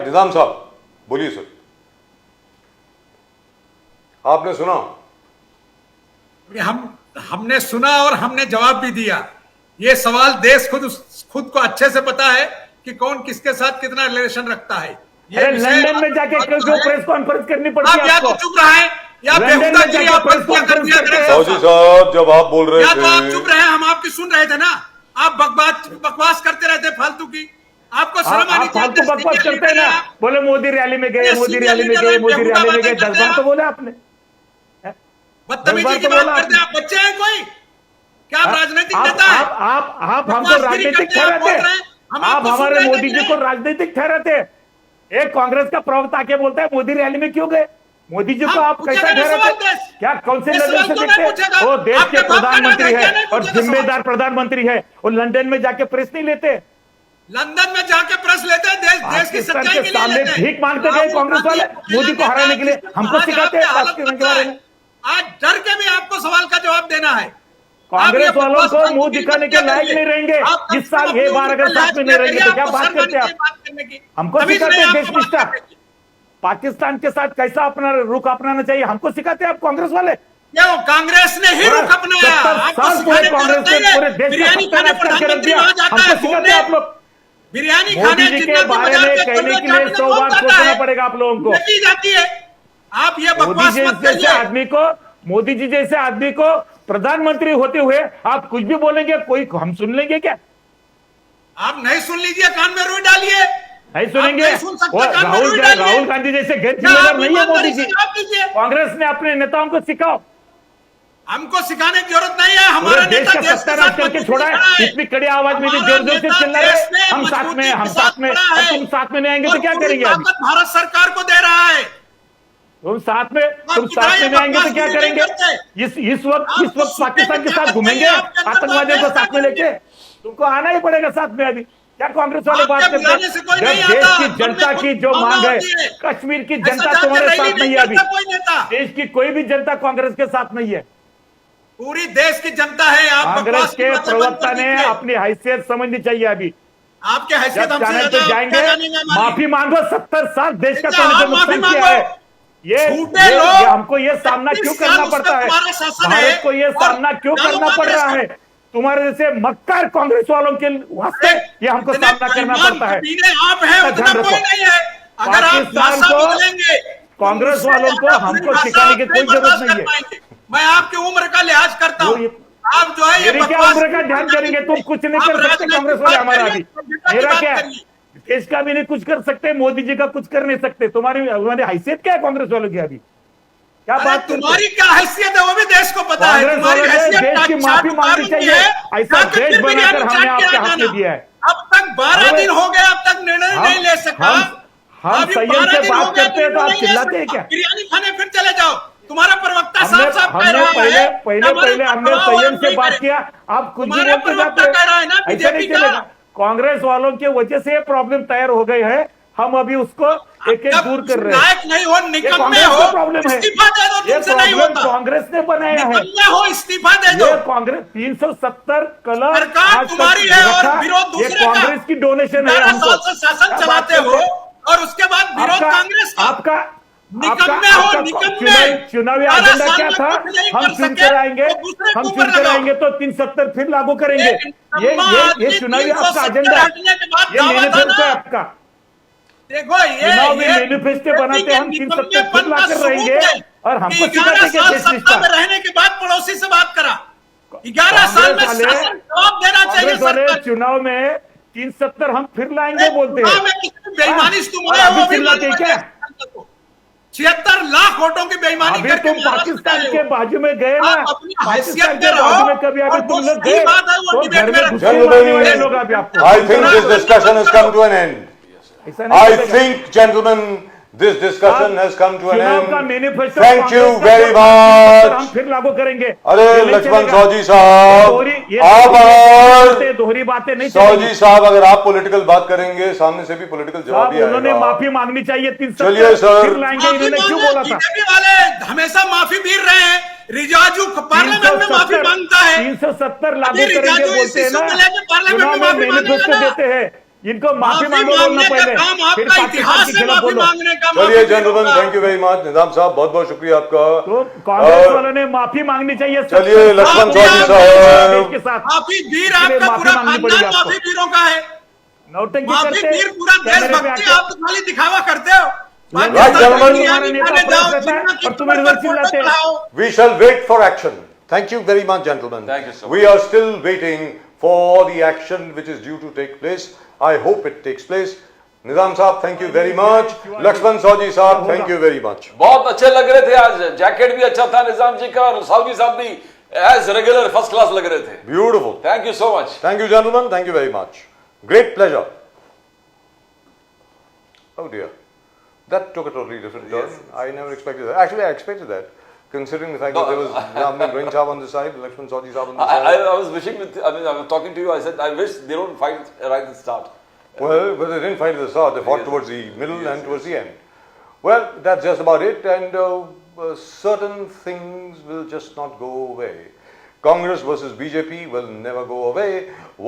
निजाम साहब बोलिए सर, आपने सुना? हमने सुना और हमने जवाब भी दिया। ये सवाल देश खुद को अच्छे से पता है कि कौन किसके साथ कितना रिलेशन रखता है। ये लंदन में जाके क्यों प्रेस कॉन्फ्रेंस करनी पड़ती है? आप या तो चुप रहे या बेहुदागिरी आप प्रेस कॉन्फ्रेंस कर रहे हैं। सौजी साहब जब आप बोल रहे या थे तो आप चुप रहे, हम आपकी सुन रहे थे ना। आप बकवास करते रहते फालतू की। आपको शर्म आनी चाहिए। फालतू बकवास करते हैं ना। बोले मोदी रैली में गए, मोदी रैली में गए, मोदी रैली में गए, 10 बार तो बोले आपने। बदतमीजी की बात करते हैं आप। बच्चे हैं कोई? क्या आप राजनीतिक नेता है? आप हमको राजनीतिक ठहराते हैं। आप हमारे मोदी जी को राजनीतिक ठहराते हैं। एक कांग्रेस का प्रवक्ता के बोलता है मोदी रैली में क्यों गए? मोदी जी को आप कैसा ठहराते? क्या कौन से नजर से देखते हैं? वो देश के प्रधानमंत्री है और जिम्मेदार प्रधानमंत्री है, वो लंदन में जाके प्रेस नहीं लेते। लंदन में जाके प्रेस लेते हैं। देश की सच्चाई के लिए सामने भीख मांगते गए कांग्रेस वाले मोदी को हराने के लिए। हमको सिखाते हैं के बारे में। आज डर के भी आपको सवाल का जवाब देना है। कांग्रेस वालों को मुंह दिखाने के लायक नहीं रहेंगे इस साल। ये बार अगर साथ में नहीं रहेंगे तो क्या बात करते हैं आप? हमको सिखाते हैं देश निष्ठा। पाकिस्तान के साथ कैसा अपना रुख अपनाना चाहिए हमको सिखाते हैं आप कांग्रेस वाले। क्यों? कांग्रेस ने ही रुख अपनाया। कांग्रेस ने पूरे देश का सत्यानाश करके रख दिया। हमको सिखाते हैं आप लोग। बिरयानी मोदी जी के बारे में कहने के लिए 100 बार सोचना पड़ेगा आप लोगों को। जाती है आप ये बकवास मत करिए। आदमी को, मोदी जी जैसे आदमी को प्रधानमंत्री होते हुए आप कुछ भी बोलेंगे, कोई हम सुन लेंगे क्या? आप नहीं सुन लीजिए, कान में रुई डालिए। नहीं सुनेंगे। राहुल गांधी जैसे गैर जिम्मेदार नहीं है मोदी जी। कांग्रेस ने अपने नेताओं को सिखाओ। हमको सिखाने की जरूरत नहीं है। हमारा देश का सत्यानाश करके छोड़ा है। इतनी कड़ी आवाज में भी जोर जोर से चिल्ला रहे हम साथ में, हम साथ में। तुम साथ में नहीं आएंगे तो क्या करेंगे? भारत सरकार को दे रहा है। तुम साथ में नहीं आएंगे तो क्या करेंगे? इस वक्त पाकिस्तान के साथ घूमेंगे आतंकवादियों को साथ में लेके? तुमको आना ही पड़ेगा साथ में। अभी क्या कांग्रेस वाले बात करते हैं? जब देश की जनता की जो मांग है, कश्मीर की जनता तुम्हारे साथ नहीं है। अभी देश की कोई भी जनता कांग्रेस के साथ नहीं है। पूरी देश की जनता है। आप कांग्रेस के प्रवक्ता ने अपनी हैसियत समझनी चाहिए। अभी आपके हैसियत चैनल पे जाएंगे, माफी मांगो। 70 साल देश का सोने को नुकसान किया है। ये हमको ये सामना क्यों करना पड़ता है? भारत को ये सामना क्यों करना पड़ रहा है? तुम्हारे जैसे मक्कार कांग्रेस वालों के वास्ते ये हमको सामना करना पड़ता है। आप हैं, उतना कोई नहीं है। अगर आप पाकिस्तान को, कांग्रेस वालों को हमको सिखाने की कोई जरूरत नहीं है। मैं आपकी उम्र का लिहाज करता हूँ। आप जो है मेरी क्या उम्र का ध्यान करेंगे? तुम कुछ नहीं कर सकते कांग्रेस वाले हमारा। अभी मेरा क्या, देश का भी नहीं कुछ कर सकते, मोदी जी का कुछ कर नहीं सकते। तुम्हारी हैसियत क्या है कांग्रेस वालों की? अभी क्या बात? तुम्हारी क्या हैसियत है वो भी देश को पता है। तुम्हारी हैसियत देश की माफी मांगनी चाहिए। ऐसा देश बनाकर हमने आपके हाथ में दिया है। अब तक 12 दिन हो गए, अब तक निर्णय नहीं ले सका। हम संयम से बात करते हैं तो आप चिल्लाते हैं क्या? बिरयानी खाने फिर चले जाओ। तुम्हारा प्रवक्ता साहब हमने पहले हमने संयम से बात किया। आप कुछ भी बोलते जाते हैं, ऐसा नहीं चलेगा। कांग्रेस वालों की वजह से प्रॉब्लम तैयार हो गई है। हम अभी उसको एक एक दूर कर रहे हैं। नहीं हो, निकम्मे हो, प्रॉब्लम है। इस्तीफा दे दो। तुमसे नहीं होता। कांग्रेस ने बनाया है। हो, इस्तीफा दे दो। कांग्रेस 370 कलम सरकार तुम्हारी है और विरोध दूसरे का। कांग्रेस की डोनेशन है। हमको शासन चलाते हो और उसके बाद विरोध कांग्रेस का। आपका निकम्मे हो, निकम्मे। चुनावी एजेंडा क्या था? हम चुन कर आएंगे, हम चुन कर आएंगे तो 370 फिर लागू करेंगे। ये चुनावी आपका एजेंडा, ये मैनिफेस्टो है आपका। देखो ये चुनावी मैनिफेस्टो बनाते हम 370 फिर लाकर रहेंगे और हमको सिखाते हैं देश निष्ठा। रहने के बाद पड़ोसी से बात करा। 11 साल में शासन जवाब देना चाहिए सरकार। चुनाव में 370 हम फिर लाएंगे बोलते हैं। बेईमानी अभी चिल्लाते क्या? 76 लाख वोटों की बेईमानी करके तुम पाकिस्तान के बाजू में गए ना? पाकिस्तान के बाजू में कभी अगर तुम लोग गए तो घर में घुसे लोग अभी आपको। I think this discussion has come to an end. I think, gentlemen, this discussion has come to an end. Thank you very much. हम फिर लागू करेंगे। अरे लक्ष्मण सौजी साहब, आप दोहरी बातें नहीं। सौजी साहब, अगर आप पॉलिटिकल बात करेंगे, सामने से भी पॉलिटिकल जवाब भी आएगा। उन्होंने माफी मांगनी चाहिए। 370 चलिए सर, इन्होंने क्यों बोला था? बीजेपी वाले हमेशा माफी भी रहे हैं। रिजाजू पार्लियामेंट में माफी मांगता है। 370 लागू करेंगे बोलते हैं ना, चुनाव में मैनिफेस्टो देते हैं। इनको माफी मांगो बोलना मांगने का पहले, काम फिर आपका, पाकिस्तान इतिहास के से खिलाफ माफी बोलो। मांगने का चलिए माफी जेंटलमैन, होगा। Thank you very much. Nizam साहब बहुत बहुत शुक्रिया आपका। तो कांग्रेस और वालों ने माफी मांगनी चाहिए। चलिए, लक्ष्मण चौधरी साहब। के साथ माफी वीर इसके लिए आपका माफी पूरा मांगनी खानदान पड़ेगी आपको। माफी वीरों का है। नौटंकी माफी करते वीर पूरा कैमरे पे देशभक्ति, आके। आप तो खाली दिखावा करते हो। Right, Pakistan gentlemen. की बिरयानी नेता खाने जाओ, अपराध रहता है जिन्ना की और तुम्हें कमर इधर पर चिल्लाते फोटो हैं। चढ़ाओ। We shall wait for action. Thank you very much, gentlemen. Thank you so much. We are still waiting for the action which is due to take place. I hope it takes place. Nizam Saab, thank you very much. Lakshman Saji Saab, thank you very much. बहुत अच्छे लग रहे थे आज, jacket भी अच्छा था निजाम जी का, और साहब साहब भी एज रेगुलर फर्स्ट क्लास लग रहे थे। Beautiful. Thank you so much. Thank you, gentlemen. Thank you very much. Great pleasure. Oh dear. That took a totally different turn. Yes. I never expected that. Actually, I expected that. Considering the fact that there was Ramneet Rain Saab on the side, Lakshman Saji Saab on the side. I was wishing with, I was talking to you, I said, I wish they don't fight right at the start. Well, but they didn't fight at the start. They fought Yes. towards the middle Yes, and towards yes. the end. Well, that's just about it. And certain things will just not go away. Congress versus BJP will never go away.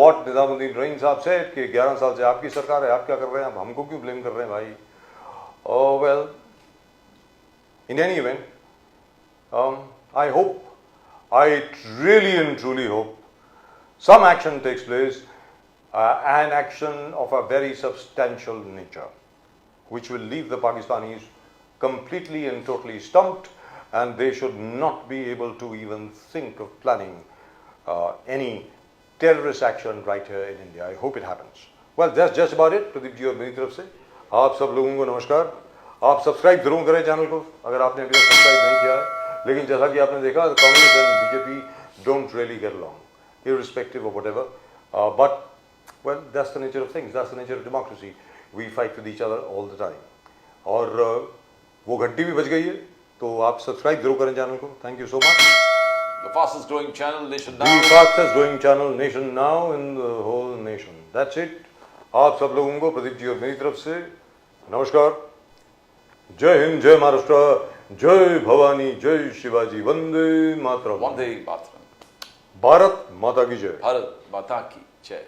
What Nizamuddin Rain Saab said कि 11 साल से आपकी सरकार है, आप क्या कर रहे हैं, आप हमको क्यों blame कर रहे हैं भाई? Oh well. In any event, I hope, I really and truly hope, some action takes place, an action of a very substantial nature, which will leave the Pakistanis completely and totally stumped, and they should not be able to even think of planning any terrorist action right here in India. I hope it happens. Well, that's just about it. Pradeep ji और मेरी तरफ से आप सब लोगों को नमस्कार। आप सब्सक्राइब जरूर करें चैनल को अगर आपने अभी तक सब्सक्राइब नहीं किया है। लेकिन जैसा कि आपने देखा, Congress and BJP don't really get along, irrespective of whatever. But well, that's the nature of things. That's the nature of democracy. We fight with each other all the time. और वो घंटी भी बज गई है, तो आप सब्सक्राइब जरूर करें चैनल को। Thank you so much. The fastest growing channel nation now. The fastest growing channel nation now in the whole nation. That's it. आप सब लोगों को प्रदीप जी और मेरी तरफ से नमस्कार। जय हिंद, जय महाराष्ट्र, जय भवानी, जय शिवाजी, वंदे मातरम। वंदे मातरम। भारत माता की जय। भारत माता की जय।